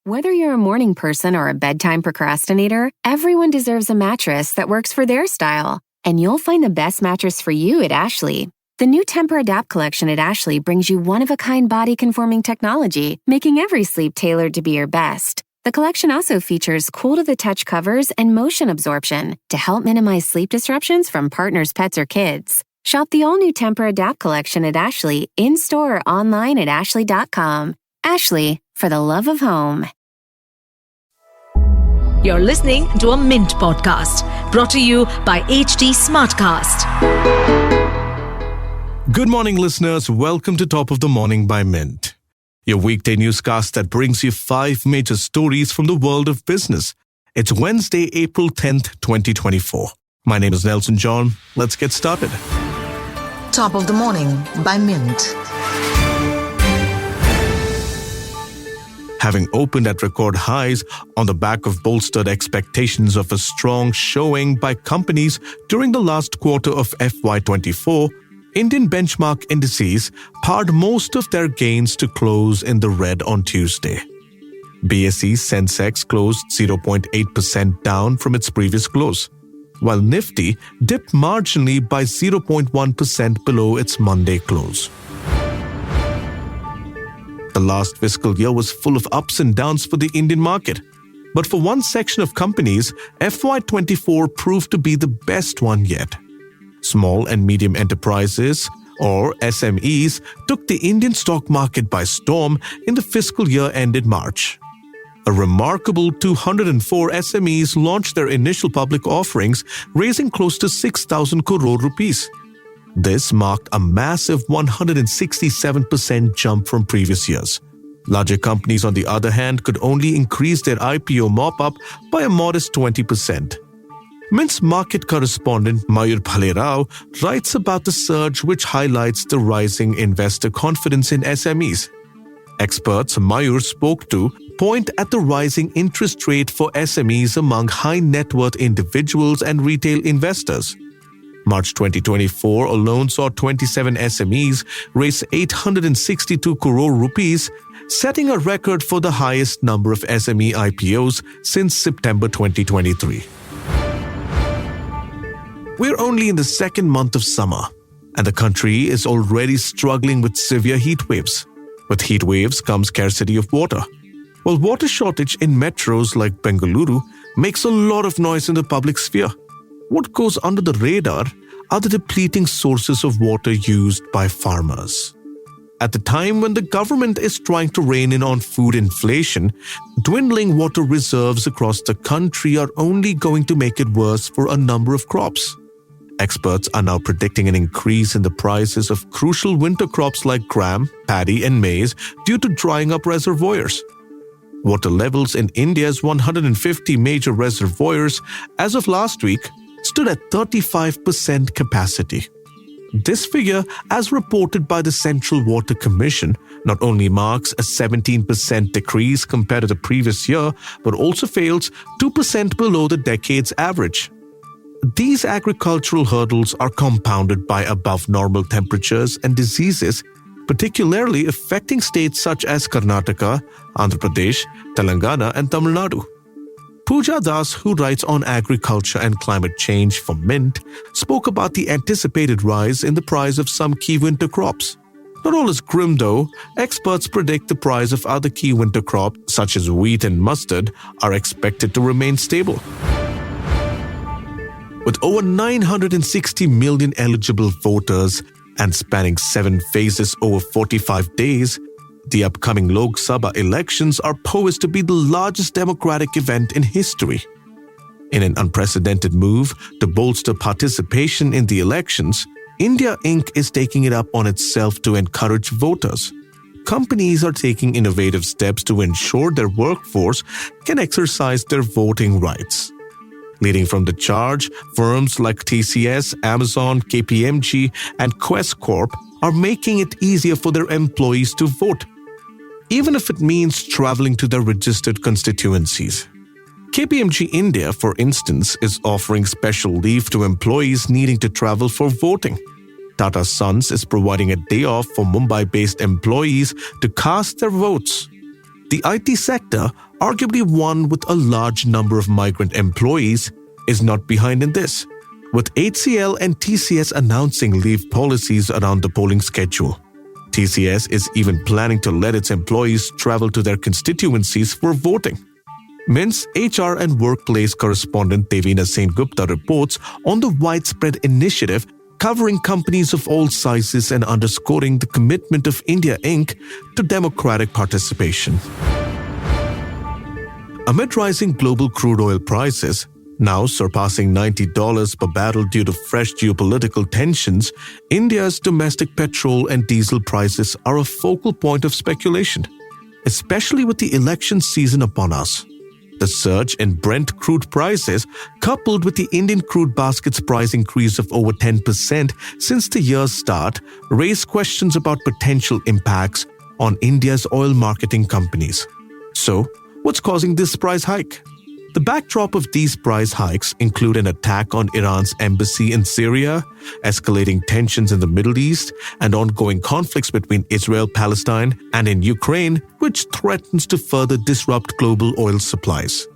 Whether you're a morning person or a bedtime procrastinator, everyone deserves a mattress that works for their style. And you'll find the best mattress for you at Ashley. The new Temper-Adapt collection at Ashley brings you one-of-a-kind body-conforming technology, making every sleep tailored to be your best. The collection also features cool-to-the-touch covers and motion absorption to help minimize sleep disruptions from partners, pets, or kids. Shop the all-new Temper-Adapt collection at Ashley, in-store or online at ashley.com. Ashley, for the love of home. You're listening to a Mint podcast brought to you by HT Smartcast. Good morning, listeners. Welcome to Top of the Morning by Mint, your weekday newscast that brings you 5 major stories from the world of business. It's Wednesday, April 10th, 2024. My name is Nelson John. Let's get started. Top of the Morning by Mint. Having opened at record highs on the back of bolstered expectations of a strong showing by companies during the last quarter of FY24, Indian benchmark indices pared most of their gains to close in the red on Tuesday. BSE's Sensex closed 0.8% down from its previous close, while Nifty dipped marginally by 0.1% below its Monday close. The last fiscal year was full of ups and downs for the Indian market. But for one section of companies, FY24 proved to be the best one yet. Small and medium enterprises, or SMEs, took the Indian stock market by storm in the fiscal year ended March. A remarkable 204 SMEs launched their initial public offerings, raising close to 6,000 crore rupees. This marked a massive 167% jump from previous years. Larger companies, on the other hand, could only increase their IPO mop-up by a modest 20%. Mint's market correspondent Mayur Bhalerao writes about the surge, which highlights the rising investor confidence in SMEs. Experts Mayur spoke to point at the rising interest rate for SMEs among high-net-worth individuals and retail investors. March 2024 alone saw 27 SMEs raise 862 crore rupees, setting a record for the highest number of SME IPOs since September 2023. We're only in the second month of summer, and the country is already struggling with severe heat waves. With heat waves comes scarcity of water. While water shortage in metros like Bengaluru makes a lot of noise in the public sphere, what goes under the radar are the depleting sources of water used by farmers. At the time when the government is trying to rein in on food inflation, dwindling water reserves across the country are only going to make it worse for a number of crops. Experts are now predicting an increase in the prices of crucial winter crops like gram, paddy, and maize due to drying up reservoirs. Water levels in India's 150 major reservoirs as of last week stood at 35% capacity. This figure, as reported by the Central Water Commission, not only marks a 17% decrease compared to the previous year, but also fails 2% below the decade's average. These agricultural hurdles are compounded by above-normal temperatures and diseases, particularly affecting states such as Karnataka, Andhra Pradesh, Telangana, and Tamil Nadu. Pooja Das, who writes on agriculture and climate change for Mint, spoke about the anticipated rise in the price of some key winter crops. Not all is grim though. Experts predict the price of other key winter crops, such as wheat and mustard, are expected to remain stable. With over 960 million eligible voters and spanning 7 phases over 45 days, the upcoming Lok Sabha elections are poised to be the largest democratic event in history. In an unprecedented move to bolster participation in the elections, India Inc. is taking it up on itself to encourage voters. Companies are taking innovative steps to ensure their workforce can exercise their voting rights. Leading from the charge, firms like TCS, Amazon, KPMG, and Quest Corp are making it easier for their employees to vote, even if it means traveling to their registered constituencies. KPMG India, for instance, is offering special leave to employees needing to travel for voting. Tata Sons is providing a day off for Mumbai-based employees to cast their votes. The IT sector, arguably one with a large number of migrant employees, is not behind in this, with HCL and TCS announcing leave policies around the polling schedule. TCS is even planning to let its employees travel to their constituencies for voting. Mint's HR and workplace correspondent Devina Sengupta reports on the widespread initiative covering companies of all sizes and underscoring the commitment of India Inc. to democratic participation. Amid rising global crude oil prices, now surpassing $90 per barrel due to fresh geopolitical tensions, India's domestic petrol and diesel prices are a focal point of speculation, especially with the election season upon us. The surge in Brent crude prices, coupled with the Indian crude basket's price increase of over 10% since the year's start, raise questions about potential impacts on India's oil marketing companies. So, what's causing this price hike? The backdrop of these price hikes include an attack on Iran's embassy in Syria, escalating tensions in the Middle East, and ongoing conflicts between Israel, Palestine, and in Ukraine, which threatens to further disrupt global oil supplies.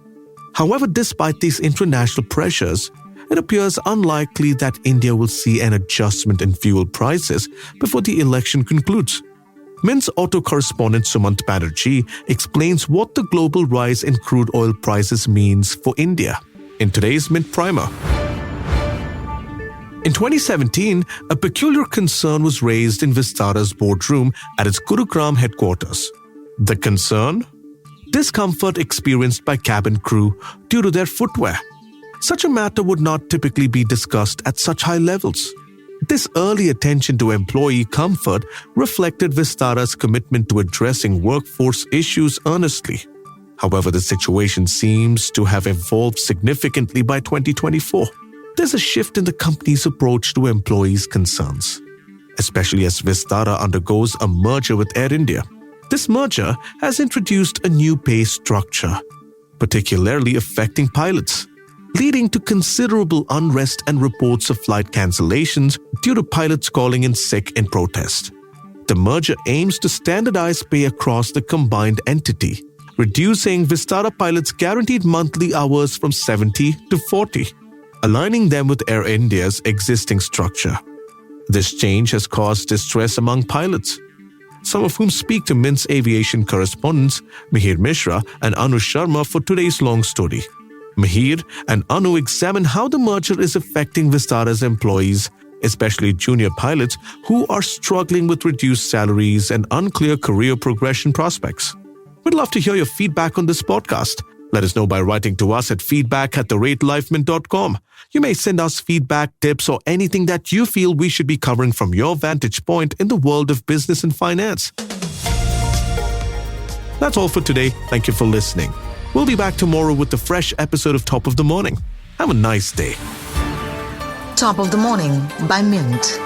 However, despite these international pressures, it appears unlikely that India will see an adjustment in fuel prices before the election concludes. Mint's auto correspondent Sumant Banerjee explains what the global rise in crude oil prices means for India in today's Mint Primer. In 2017, a peculiar concern was raised in Vistara's boardroom at its Gurugram headquarters. The concern? Discomfort experienced by cabin crew due to their footwear. Such a matter would not typically be discussed at such high levels. This early attention to employee comfort reflected Vistara's commitment to addressing workforce issues earnestly. However, the situation seems to have evolved significantly by 2024. There's a shift in the company's approach to employees' concerns, especially as Vistara undergoes a merger with Air India. This merger has introduced a new pay structure, particularly affecting pilots, leading to considerable unrest and reports of flight cancellations due to pilots calling in sick in protest. The merger aims to standardize pay across the combined entity, reducing Vistara pilots' guaranteed monthly hours from 70 to 40, aligning them with Air India's existing structure. This change has caused distress among pilots, some of whom speak to Mint's aviation correspondents Mihir Mishra and Anu Sharma for today's long story. Mihir and Anu examine how the merger is affecting Vistara's employees, especially junior pilots who are struggling with reduced salaries and unclear career progression prospects. We'd love to hear your feedback on this podcast. Let us know by writing to us at feedback@theratelife.com. You may send us feedback, tips, or anything that you feel we should be covering from your vantage point in the world of business and finance. That's all for today. Thank you for listening. We'll be back tomorrow with a fresh episode of Top of the Morning. Have a nice day. Top of the Morning by Mint.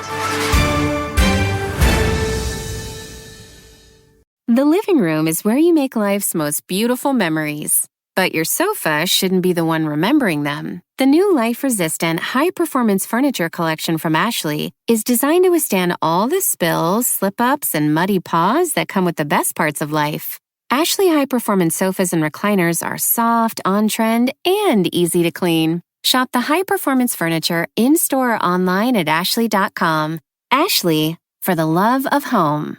The living room is where you make life's most beautiful memories. But your sofa shouldn't be the one remembering them. The new life-resistant, high-performance furniture collection from Ashley is designed to withstand all the spills, slip-ups, and muddy paws that come with the best parts of life. Ashley high-performance sofas and recliners are soft, on-trend, and easy to clean. Shop the high-performance furniture in-store or online at ashley.com. Ashley, for the love of home.